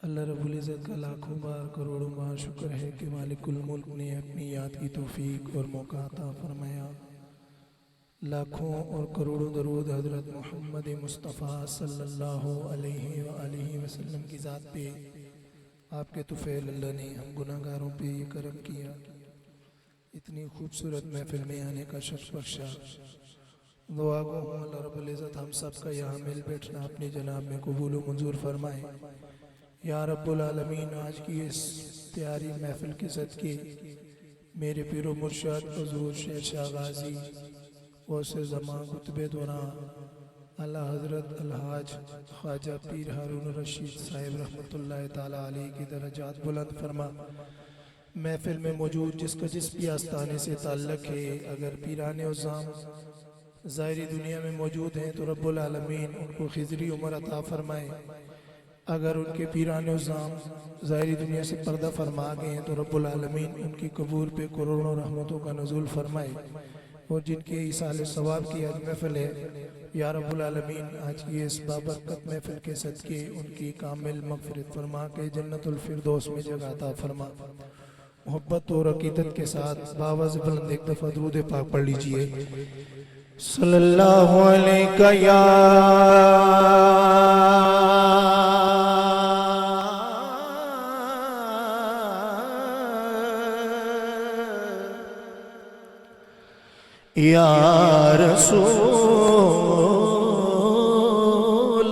اللہ رب العزت کا لاکھوں بار کروڑوں بار شکر ہے کہ مالک الملک نے اپنی یاد کی توفیق اور موقع عطا فرمایا۔ لاکھوں اور کروڑوں درود حضرت محمد مصطفیٰ صلی اللہ علیہ وآلہ وسلم کی ذات پہ۔ آپ کے طفیل اللہ نے ہم گناہ گاروں پہ یہ کرم کیا، اتنی خوبصورت محفل میں آنے کا شرف بخشا۔ دعا گو ہوں اللہ رب العزت ہم سب کا یہاں مل بیٹھنا اپنی جناب میں قبول و منظور فرمائے۔ یا رب العالمین، آج کی اس پیاری محفل کے صدقے میرے پیر و مرشد حضور شیر شاہ غازی غوث زمان قطب دوران اعلیٰ حضرت الحاج خواجہ پیر ہارون الرشید صاحب رحمۃ اللہ تعالیٰ علیہ کی درجات بلند فرما۔ محفل میں موجود جس کا جس بھی آستانے سے تعلق ہے، اگر پیران عظام ظاہری دنیا میں موجود ہیں تو رب العالمین ان کو خضری عمر عطا فرمائے۔ اگر ان کے پیران عظام ظاہری دنیا سے پردہ فرما گئے ہیں تو رب العالمین ان کی قبور پہ کروڑوں رحمتوں کا نزول فرمائے۔ اور جن کے ایصال ثواب کی آج محفل ہے، یا رب العالمین آج کی اس بابرکت محفل کے صدقے ان کی کامل مغفرت فرما کے جنت الفردوس میں جگہ عطا فرما۔ محبت اور عقیدت کے ساتھ باواز بلند ایک دفعہ درود پاک پڑھ لیجئے۔ صلی اللہ علیہ یا رسول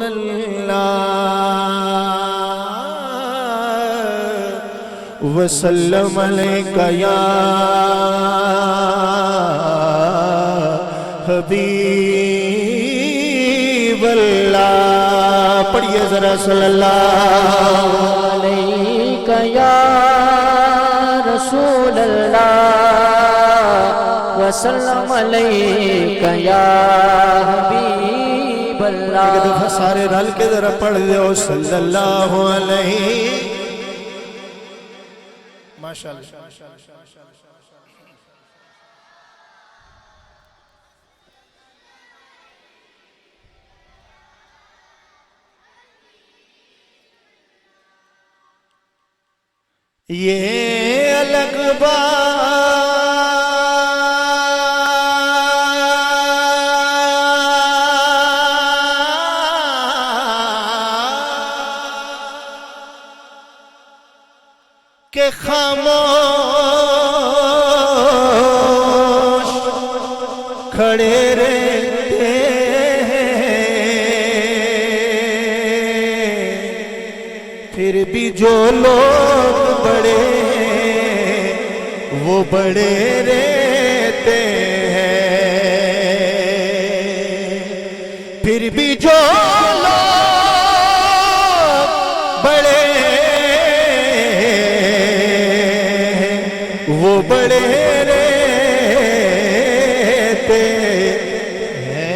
اللہ وسلم علیک یا حبیب اللہ۔ پڑھئے ذرا صلی اللہ علیک یا رسول اللہ وسلم علیک یا حبیب اللہ۔ ایک دفعہ سارے رل کے ذرا پڑھ دیو صلی اللہ علیہ ماشاءاللہ۔ یہ الگ کہ خاموش کھڑے رہتے ہیں، پھر بھی جو لوگ بڑے وہ بڑے رہتے ہیں، پھر بھی جو لوگ بڑے وہ بڑے رہتے ہیں۔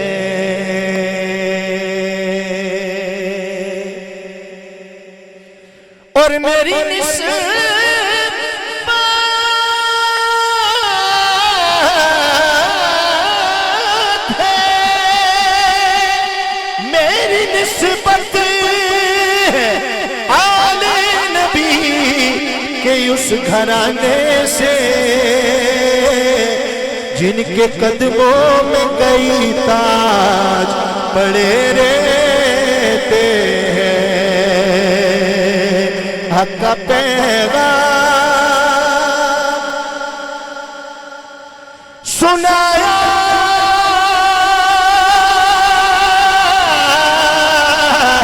اور میری نسبت ہے، میری نسبت آل نبی کے اس گھرانے سے جن کے قدموں میں کئی تاج پڑے رہتے ہیں۔ حق کا پیغام سنایا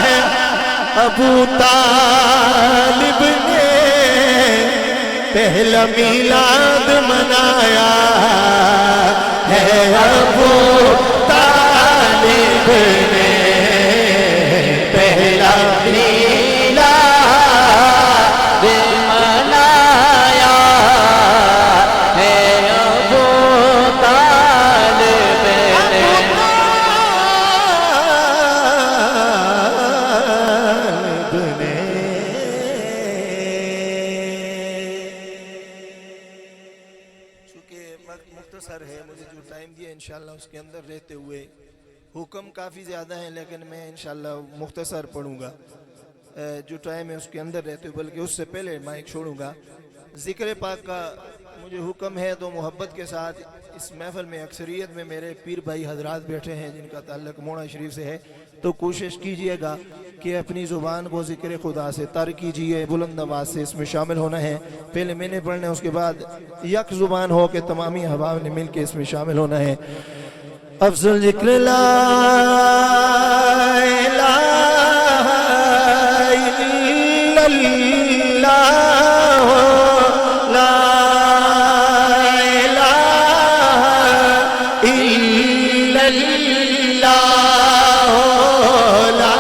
ہے ابو طالب نے، پہلا میلاد منایا ہے ابو طالب نے، پہلا میلاد منایا ہے ابو طالب نے۔ مختصر ہے، مجھے جو ٹائم دیا انشاءاللہ اس کے اندر رہتے ہوئے، حکم کافی زیادہ ہیں لیکن میں انشاءاللہ مختصر پڑھوں گا۔ جو ٹائم ہے اس کے اندر رہتے ہو، بلکہ اس سے پہلے مائک چھوڑوں گا۔ ذکر پاک کا مجھے حکم ہے تو محبت کے ساتھ اس محفل میں اکثریت میں میرے پیر بھائی حضرات بیٹھے ہیں جن کا تعلق موڑا شریف سے ہے، تو کوشش کیجئے گا کہ اپنی زبان کو ذکر خدا سے تر کیجئے، بلند آواز سے اس میں شامل ہونا ہے۔ پہلے میں نے پڑھنا ہے، اس کے بعد یک زبان ہو کے تمامی احباب نے مل کے اس میں شامل ہونا ہے۔ افضل ذکر لا الہ الا اللہ، لا الہ الا اللہ، لا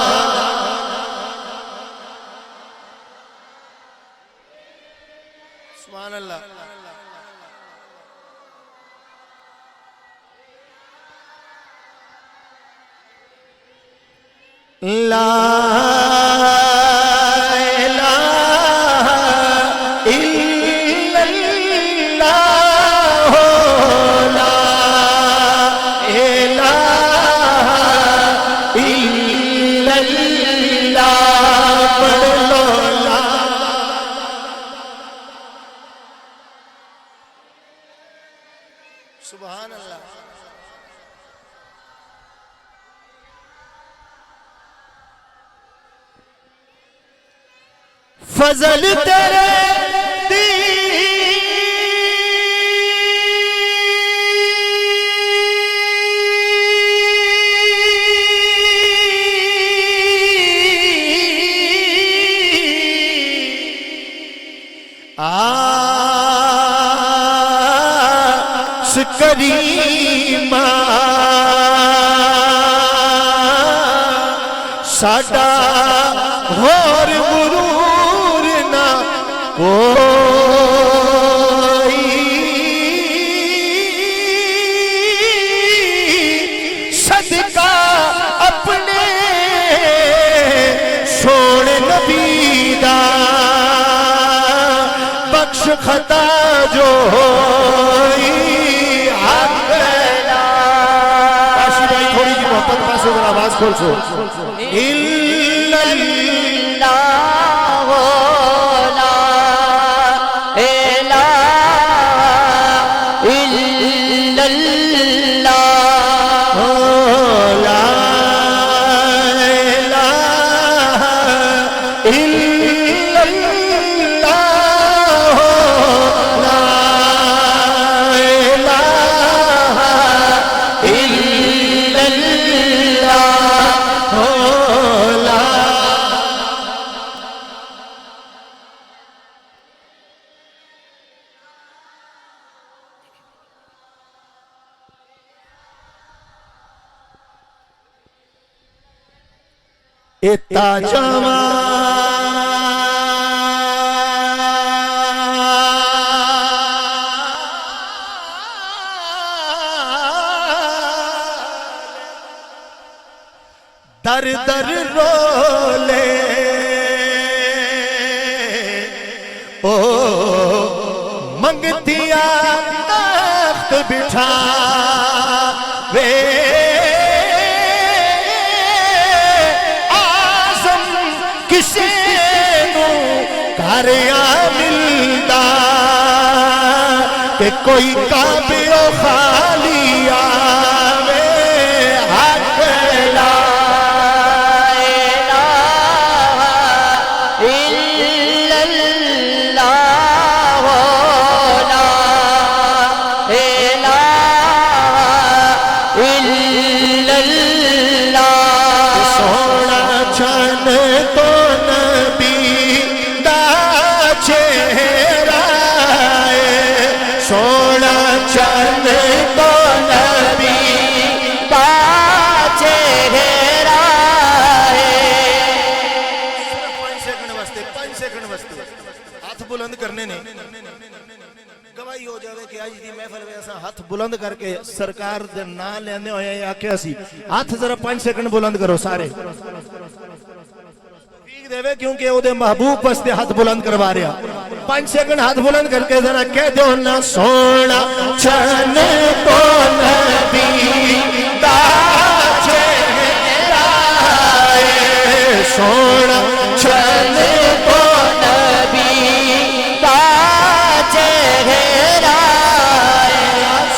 سبحان اللہ۔ لا الہ الا اللہ، لا الہ الا اللہ، پڑھ لو لا۔ سبحان اللہ۔ فضل تیرے کریمہ ساڈا غور غرور نہ کوئی، صدقہ اپنے سونے نبی دا بخش خطا جو ہوئی حق لا۔ کاشی بھائی تھوڑی جی محبت پاسے ذرا آواز کھول سو۔ الا اللہ لا الہ الا اللہ، لا الہ الا اللہ، لا الہ الا اللہ، لا۔ اتا جاواں در در رولے او منگتیا تخت بٹھا وے آزم کسے نو گھر آ ملدا کہ کوئی کعبے و خالی آوے حق لا گواہی ہو جاوے کہ آج دی محفل میں ایسا ہاتھ بلند کر کے سرکار دے نام لینے ہوئے ہیں، آکھیا سی ہاتھ ذرا 5 سیکنڈ بلند کرو سارے دے وے، کیونکہ او دے محبوب واسطے ہاتھ بلند کروا رہا۔ 5 سیکنڈ ہاتھ بلند کر کے ذرا کہہ دو نا سونا چن تو نبی دا چہرہ سونا چند کو نبی کا چہرہ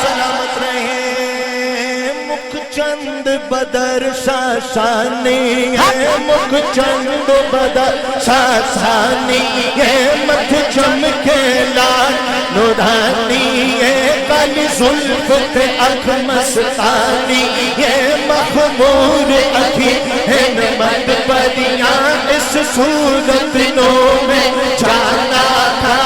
سلامت رہے مکھ چند بدر شاشانی ہے مکھ چند بدر شاشانی ہے متھ چمکے لال نورانی ہے کالی زلف پہ اکھ مستانی ہے مخمور اکھی ہے نمت پریاں اس صورت نو میں جانا تھا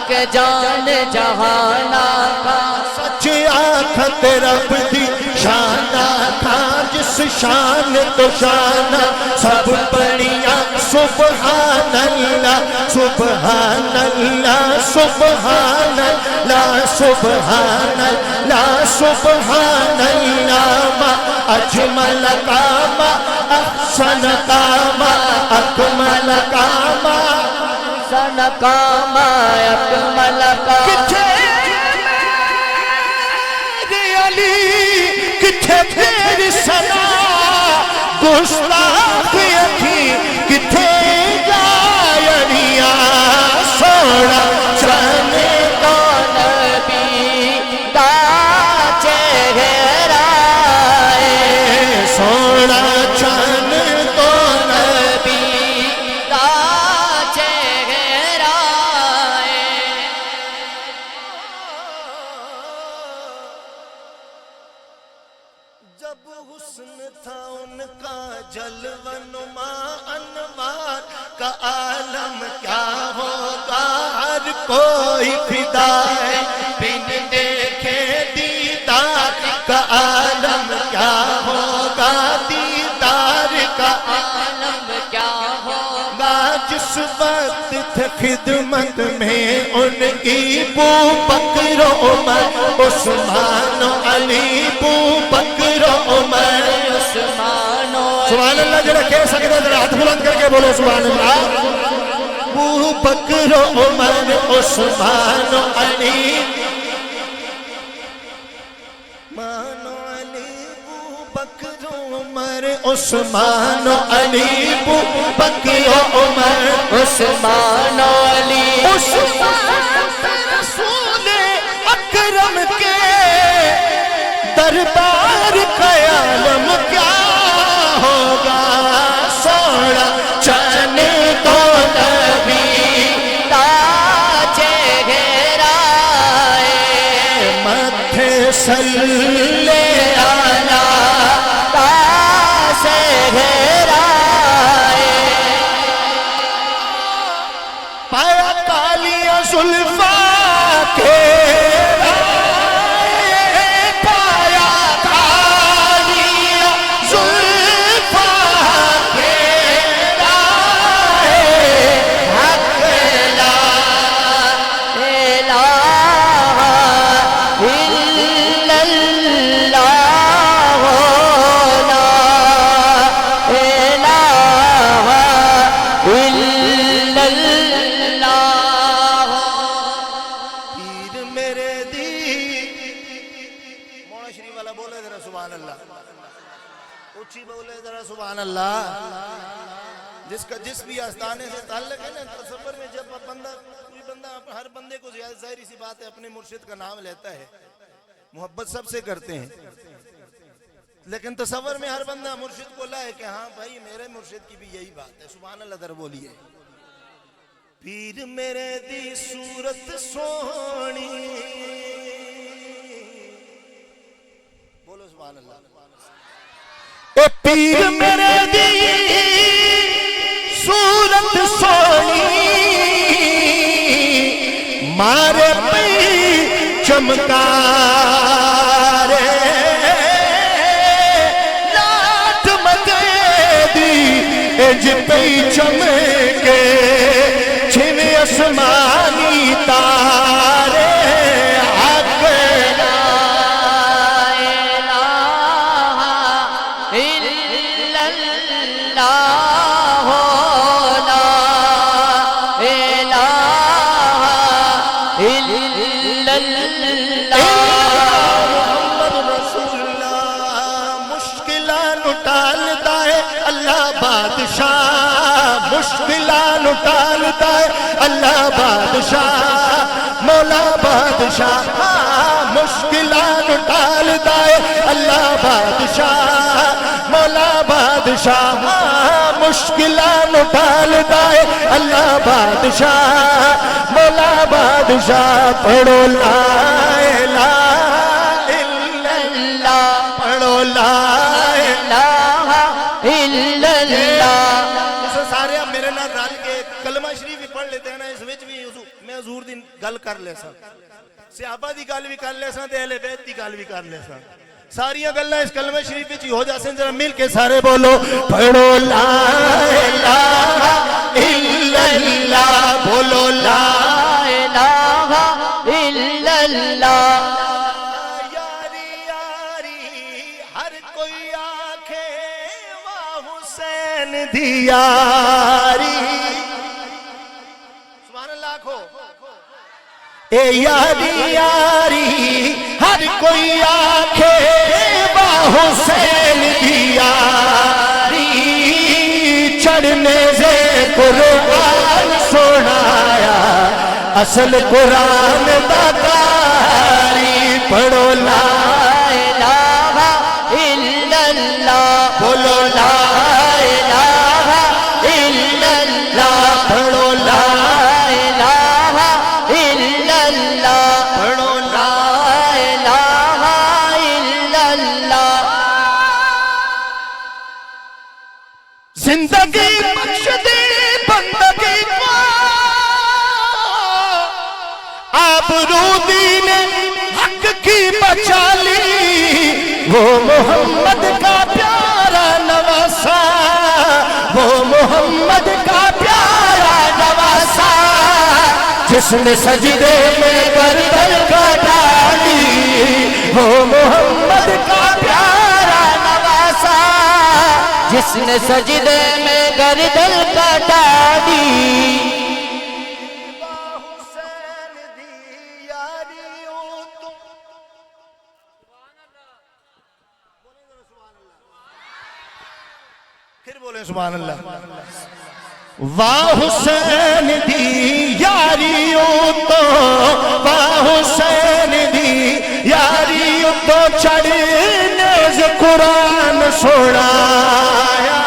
کہ جان جہانا کا سچ آنکھت رب دی شانہ تھا جس شان تو شانہ سب پڑیاں سبحان اللہ سبحان اللہ سبحان اللہ سبحان اللہ سبحان اللہ ما اجمل کاما احسن کاما اکمل کاما سن کاما اکمل کاما کتھے پھر سنا گستاخ اکھی کتھے گایڑیاں سوڑا چند کو نبی کا چہرہ سوڑا چند کو نبی کا چہرہ جب حسن تھا ان کا جلوہ نما انوار کا عالم کیا ہوگا ہر کوئی فدا ہے بن دیکھے دیدار کا عالم کیا ہوگا دیدار کا عالم کیا ہوگا جس وقت تھے خدمت میں ان کی بو بکر عمر عثمان و علی بو بکر عمر عثمان و سبحان اللہ جڑا کہہ سکتے ذرا ہاتھ بلند کر کے بولو سبحان اللہ بو بکر عمر عثمان و علی عثمان و علی بو بکر عمر عثمان و علی رسول اکرم کے دربار کا عالم کیا ہوگا سوڑا چند کو نبی کا چہرہ ماتھے صلی آلہ کا چہرہ پایا کالیاں زلفاں کے سبحان اللہ جس کا جس بھی آستانے سے تعلق ہے نا تصور میں جب کوئی بندہ ہر بندے کو ظاہری سی بات ہے اپنے مرشد کا نام لیتا ہے محبت سب سے کرتے ہیں لیکن تصور میں ہر بندہ مرشد کو لائے کہ ہاں بھائی میرے مرشد کی بھی یہی بات ہے سبحان اللہ در بولیے پیر میرے دی صورت سونی بولو سبحان اللہ اے پیر میرے دی صورت سونی مارے پی چمکارے لات مگے دی اج پی چمکے چھن اسمانی تارے مشکلہ نٹال دائے اللہ بادشاہ مشکلان ٹالتا ہے اللہ بادشاہ مولا بادشاہ مشکلان ٹالتا ہے اللہ بادشاہ مولا بادشاہ مشکلان ٹالتا ہے اللہ بادشاہ مولا بادشاہ پڑھو لا الہ الا اللہ پڑھو لا الہ الا اللہ اسے سارے اب میرے نال رل کے کلمہ شریف بھی پڑھ لیتے ہیں نا اس وچ بھی میں حضور دی گل کر لے سا صحابہ دی گل بھی کر لے سا تے اہل بیت دی گل بھی کر لے سا ساریاں گلاں اس کلمہ شریف وچ ہی ہو جاسن ذرا مل کے سارے بولو پڑھو لا الہ الا اللہ بولو لا الہ الا اللہ یاری یاری ہر کوئی آنکھے واہ حسین دی یاری سبحان اللہ کھو اے یاری یاری ہر کوئی آنکھے واہ حسین دی یاری چڑھنے سے قرآن سنایا اصل قرآن داداری پڑھو لا الہ الا اللہ بولو لا الہ الا اللہ پڑھو لا الہ الا اللہ پڑھو لا الہ الا اللہ زندگی بخش دے بندگی کو آبرو دین حق کی بچا لی وہ محمد کا پیارا نواسا وہ محمد کا پیارا نواسا جس نے سجدے میں گردن کا ڈالی وہ محمد کا پیارا نواسا جس نے سجدے میں گردن کٹا دی پھر بولیں سبحان اللہ واہ حسین دی یاریوں تو واہ حسین دی یاریوں تو چڑھنے سے قرآن سنایا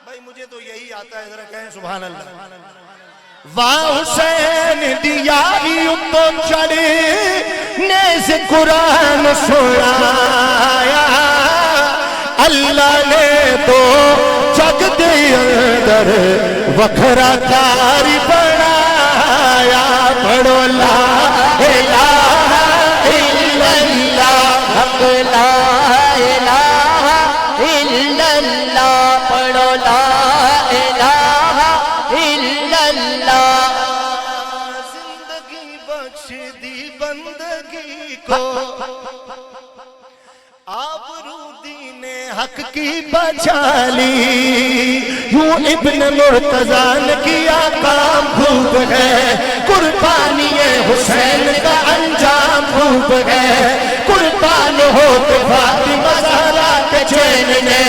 بھائی مجھے تو یہی آتا ہے ذرا کہیں سبحان اللہ واہ حسین دی یاریوں تو چڑھنے سے قرآن سنایا اللہ نے تو جگ دے اندر وکھرا کاری بنایا پڑھو لا الہ الا اللہ حق لا الہ الا اللہ پڑھو لا الہ الا اللہ زندگی بخش دی بندگی کو آبرو دین حق کی بچا لی یوں ابن مرتضیٰ نے کیا کام خوب ہے قربانی حسین کا انجام خوب ہے قربان ہو تو فاطمہ زہرا کے چین نے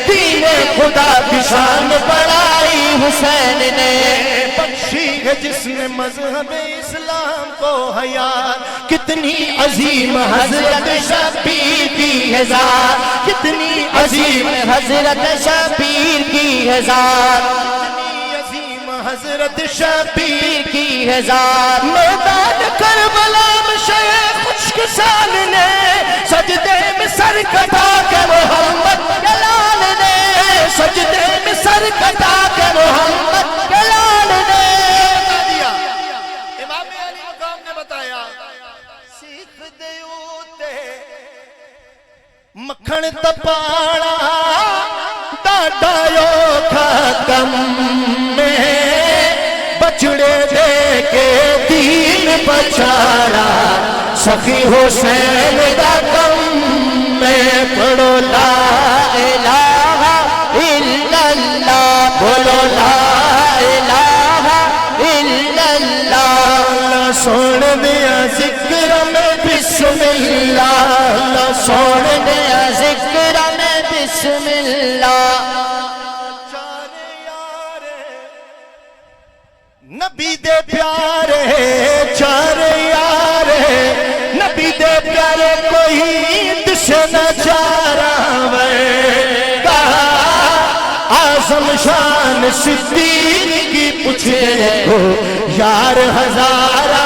دین خدا کی شان بڑھائی حسین نے بخشی ہے جس نے مذہب اسلام کو حیات کتنی عظیم حضرت شبیر کی ہے ذات کتنی عظیم حضرت شبیر کی ہے ذات کتنی عظیم حضرت شبیر کی ہے ذات میدان کربلا میں شیخ خشک سال نے سجدے میں سر کٹا کے محمد جلال نے سجدے میں سر کٹا کے محمد جلال نے امام علی مقام نے بتایا سیکھ دیوتے مکھن تپاڑا ڈاڈا یو ختم میں بچڑے دے کے دین بچاڑا سخی حسین دا کم میں پڑھو لا الہ الا اللہ بولو لا الہ الا اللہ سوڑ دیا ذکر میں بسم اللہ سوڑ دیا ذکر میں بسم اللہ چار نبی دے پیارے چار یار نبی دے پیارے کوئی دشن چارا آزم شان صدیق کی پوچھے کو یار ہزارہ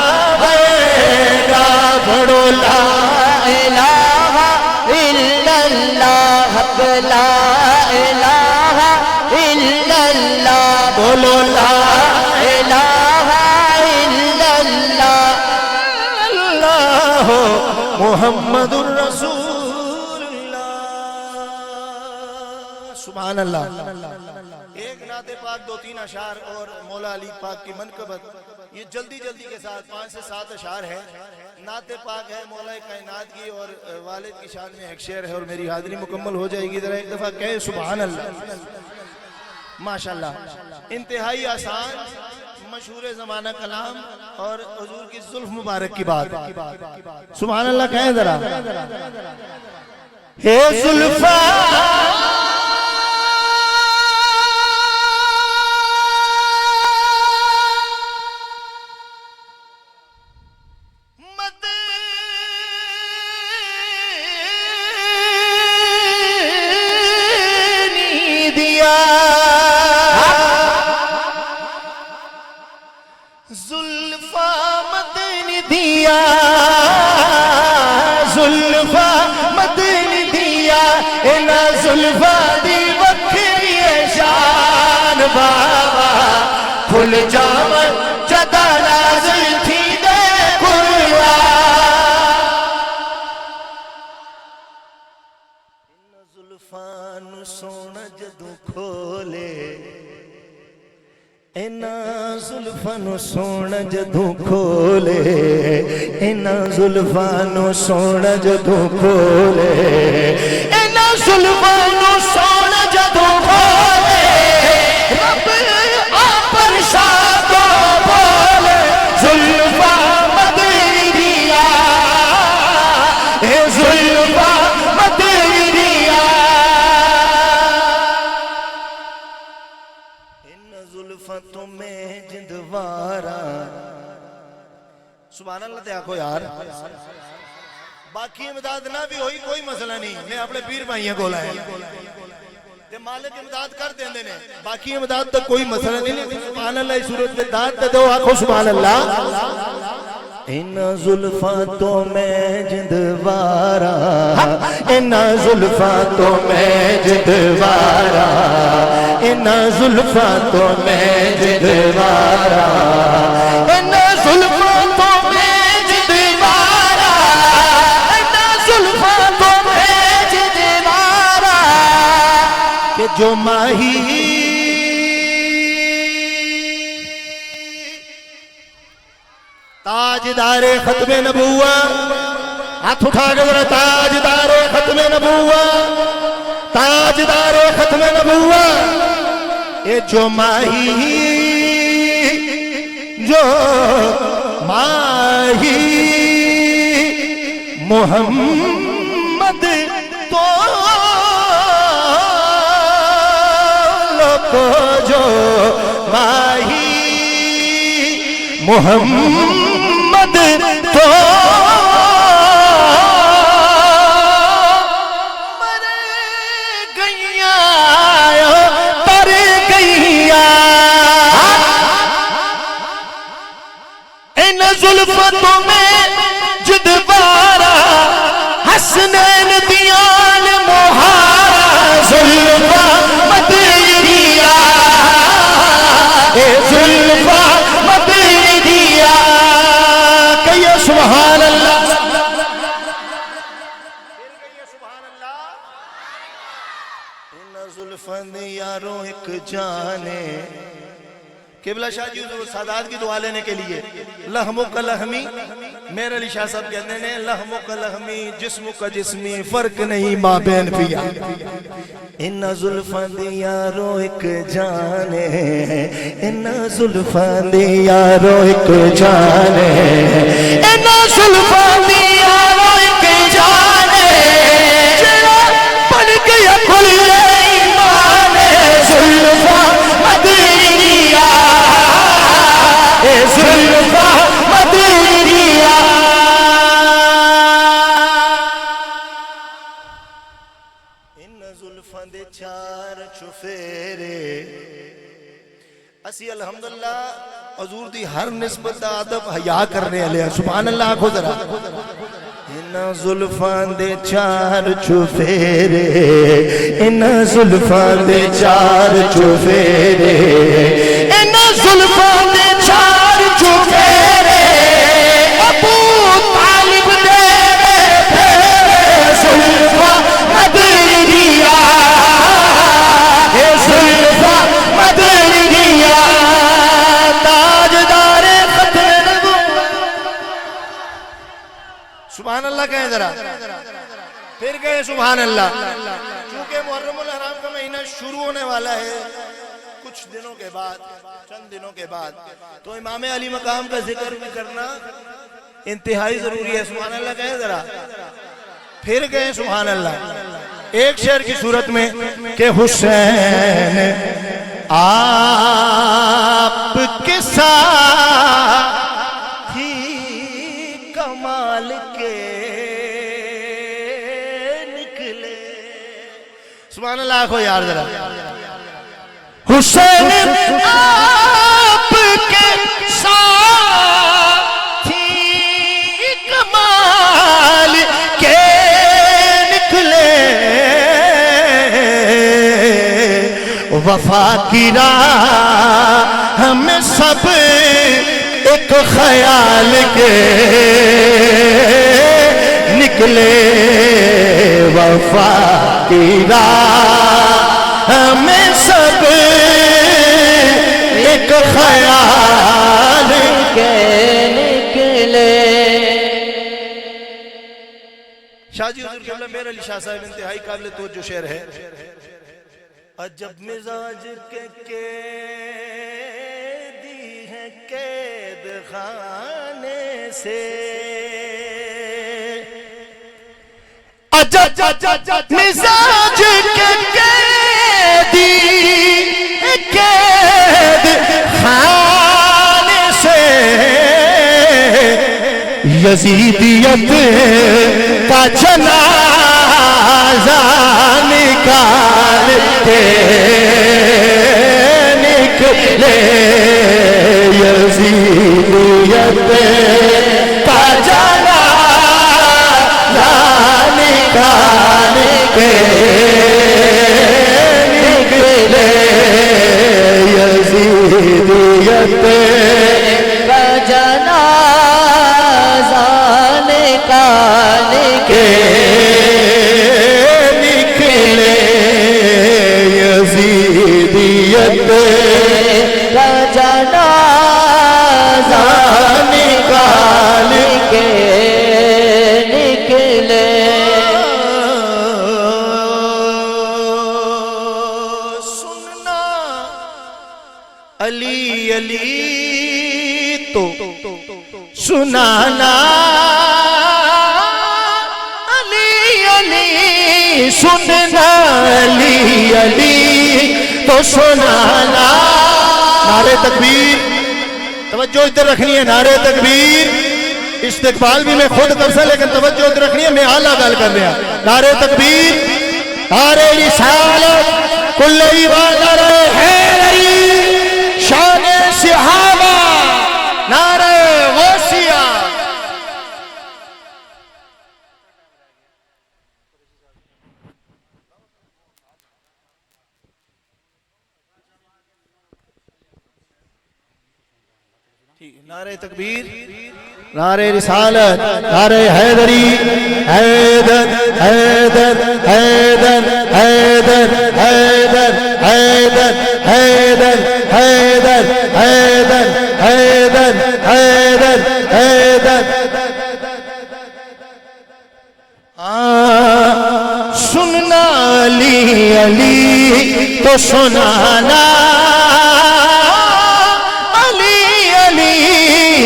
بڑو لا الہ الا اللہ لا الہ الا اللہ بولو لا الہ الا اللہ اللہ محمد الرسول اللہ سبحان اللہ ایک نعت پاک 2-3 اشعار اور مولا علی پاک کی منقبت یہ جلدی جلدی کے ساتھ 5 سے 7 اشعار ہے نعت پاک ہے مولا کائنات کی اور والد کی شان میں ایک شعر ہے اور میری حاضری مکمل ہو جائے گی ذرا ایک دفعہ کہے سبحان اللہ ماشاءاللہ انتہائی آسان مشہور زمانہ کلام اور حضور کی زلف مبارک کی بات سبحان اللہ کہیں ذرا ہے زلفا بابا پھل جامن جدا نازل تھی دے کھلا ان زلفان سونا جدو کھولے ان زلفان سونا جدو کھولے ان زلفان سونا جدو کھولے ان زلفان سونا جدو کھولے رب آپر شاہ کو بولے زلفا مدینیا اے زلفا مدینیا ان زلفا تمہیں جندوارا سبحان اللہ تے آکھو یار باقی امداد نہ بھی ہوئی کوئی مسئلہ نہیں میں اپنے پیر بھائیاں کو لائے تے مالک امداد کر دیندے نے باقی امداد تو کوئی مسئلہ نہیں سبحان اللہ اس صورت میں داد دے دو آنکھو سبحان اللہ ان زلفاتوں میں جندوارا ان زلفاتوں میں جندوارا ان زلفاتوں میں جندوارا ان زلفاتوں میں جندوارا ان زلفاتوں میں جندوارا کہ جو ماہی تاجدار ختم نبوت ہاتھ اٹھا کے ذرا تاجدار ختم نبوت تاجدار ختم نبوت یہ جو ماہی محمد تو لوگو جو ماہی محمد تو مر گئیاں تر گئیاں ان زلفتوں میں جدبارا حسنین دیان مہارا زلفا مدینیا اے زلفا مدینیا کہیے سبحان اللہ ان زلفان یاروں ایک جانے قبلہ شاہ جی حضور سادات کی دعا لینے کے لیے لحمو کا لحمی میرے علی شاہ صاحب کہتے ہیں لحمو کا لحمی جسمو کا جسمی فرق نہیں ماں بین پیا ان زلفان یاروں ایک جانے ان زلفان یاروں ایک جانے ان زلفان یاروں ایک جانے جڑا بن گیا کھل ایمان زلفان مدینیا اسی الحمدللہ حضور دی ہر نسبت دا ادب حیا کرنے علیہ سبحان اللہ آکھو ذرا انہاں زلفاں دے چار چوفیرے انہاں زلفاں دے چار چوفیرے انہاں زلفاں دے چار چوفیرے ابو طالب دے پھیرے زلفاں مدنیا اے زلفاں مدنیا تاجدار ختم نبوت سبحان اللہ کہیں ذرا پھر کہیں سبحان اللہ چونکہ محرم الحرام کا مہینہ شروع ہونے والا ہے کچھ دنوں کے بعد چند دنوں کے بعد تو امام علی مقام کا ذکر بھی کرنا انتہائی ضروری ہے سبحان اللہ کہیں ذرا پھر کہیں سبحان اللہ ایک شعر کی صورت میں کہ حسین آپ کے ساتھ ہی کمال کے نکلے سبحان اللہ آخو یار ذرا حسین آپ کے ساتھ ہی کمال کے نکلے وفا کی راہ ہمیں سب ایک خیال کے نکلے وفا کی راہ ہمیں سب ایک خیال کے نکلے شاہ جی حضور قبلہ میر علی شاہ صاحب انتہائی قابل توجہ شعر ہے عجب مزاج کے قیدی ہے قید خانے سے عجب مزاج کے قیدی ہے قید خانے سے یزیدیت کا جنازہ نکال کے نکلے یزیدیت کا جنازہ نکال کے نکلے یزیدیت کا جنازہ نکال کے یزیدیت کا جنازہ نکال کے نکلے سننا علی علی تو سنانا علی علی سننا علی علی تو سنانا نعرہ تکبیر توجہ ادھر رکھنی ہے نعرہ تکبیر استقبال بھی میں خود کر سا لیکن توجہ ادھر رکھنی ہے میں اعلیٰ گل کر رہا نعرہ تکبیر نعرہ رسالت کل ایمان نعرہ حیدری شان صحابہ نعرہ غوثیہ نعرہ تکبیر نعرہ رسالت نعرہ حیدری حیدر حیدر حیدر حیدر حیدر حیدر حیدر حیدر حیدر حیدر حیدر حیدر سننا علی علی تو سنانا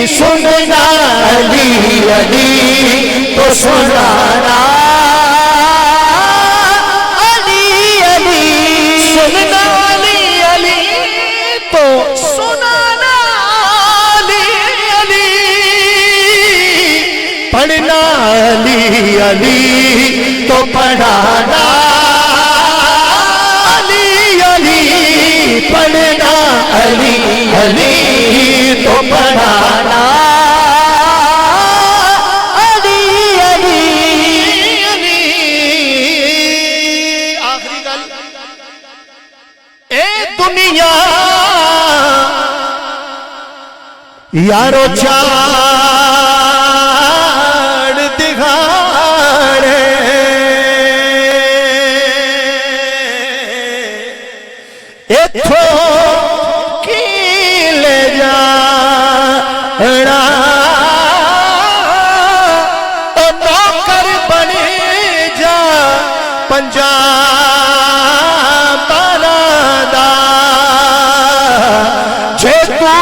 سننا علی علی تو سنانا علی علی سننا علی علی تو سنانا علی علی پڑھنا علی علی تو پڑھانا علی علی پڑھنا علی یارو چاڑ دکھاڑے اتھو کی لے جانا او نوکر بنی جا پنجاب دا جے تو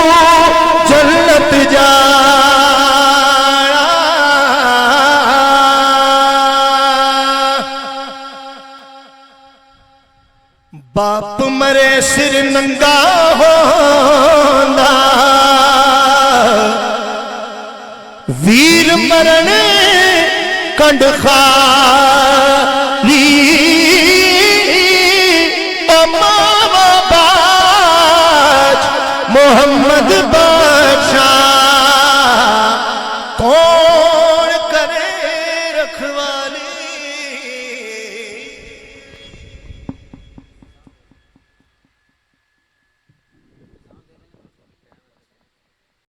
جنت جانا باپ مرے سر ننگا ہوندا ویر مرنے کنڈ خار